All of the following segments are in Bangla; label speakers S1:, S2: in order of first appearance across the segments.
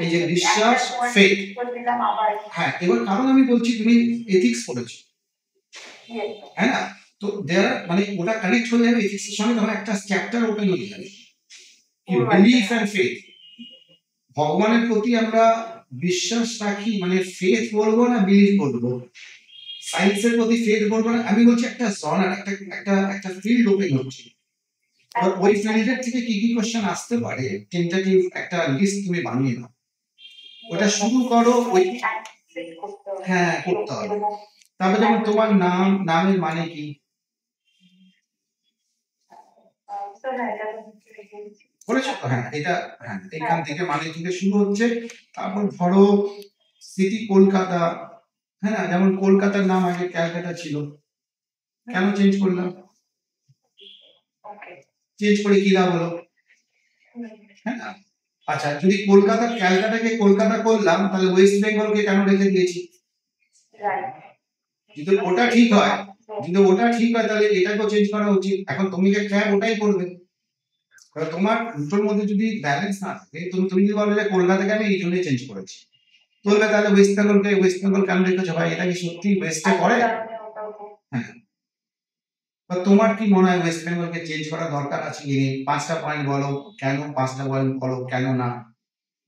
S1: এই যে বিশ্বাস, ফেথ। হ্যাঁ, এবার কারণ আমি বলছি তুমি এথিক্স পড়েছো, হ্যাঁ না? তো দেয়ার মানে ওটা কানেক্ট হয়ে যাবে এথিক্সের সঙ্গে, তখন একটা চ্যাপ্টার ওপেন হয়ে যাবে কি বিলিফ এন্ড ফেথ। ভগবানের প্রতি আমরা বিশ্বাস রাখি মানে ফেথ বলবো না বিলিফ বলবো, সায়েন্সের প্রতি ফেথ বলবো না, আমি বলছি একটা জনার একটা একটা একটা ফিল্ড ওপেন হচ্ছে। ওই ফিল্ডের থেকে কি কি কোশ্চেন আসতে পারে টেন্টাটিভ একটা লিস্ট তুমি বানিয়ে নাও, ওটা শুরু করো। ওই হ্যাঁ করতে হবে। তারপরে যেমন তোমার নামের মানে কি বলেছো তো? হ্যাঁ এটা, হ্যাঁ এখান থেকে মানে থেকে শুরু হচ্ছে। তারপর ধরো সিটি কলকাতা, হ্যাঁ না? যেমন কলকাতার নাম আগে ক্যালকাটা ছিল, কেন চেঞ্জ করলাম? চেঞ্জ করে কি লাভ হলো, হ্যাঁ না? আচ্ছা যদি কলকাতা ক্যালকাটাকে কলকাতা করলাম তাহলে ওয়েস্ট বেঙ্গলকে কেন রেখে দিয়েছি? যদি ওটা ঠিক হয়, যদি ওটা ঠিক হয় তাহলে এটাকেও চেঞ্জ করা উচিত। এখন তুমি যে ক্যাব ওটাই করবে, তোমার দুটোর মধ্যে যদি ব্যালেন্স না থাকে, তুমি যদি বলো যে কলকাতাকে আমি এই জন্যই চেঞ্জ করেছি, বলবে তাহলে ওয়েস্ট বেঙ্গলকে ওয়েস্ট বেঙ্গল কেন রেখেছো ভাই, এটা কি সত্যি ওয়েস্টে পড়ে? হ্যাঁ, তোমার কি মনে হয় ওয়েস্ট বেঙ্গলকে চেঞ্জ করা দরকার আছে কি নেই? 5টা পয়েন্ট বলো কেন, 5টা পয়েন্ট বলো কেন না।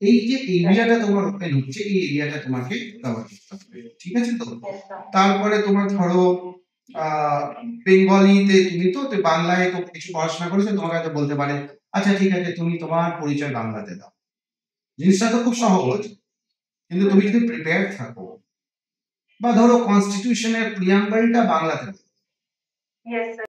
S1: এই যে এরিয়াটা তোমার ওপেন হচ্ছে, এই এরিয়াটা তোমাকে কভার করতে হবে, ঠিক আছে তো? তারপরে তোমার ধরো বেঙ্গলিতে তুমি তো বাংলায় তো কিছু পড়াশোনা করেছো, তোমাকে হয়তো বলতে পারে আচ্ছা ঠিক আছে তুমি তোমার পরিচয় বাংলাতে দাও। জিনিসটা তো খুব সহজ, কিন্তু তুমি যদি প্রিপেয়ার থাকো, বা ধরো কনস্টিটিউশনের প্রিয়াম্বলটা বাংলাতে,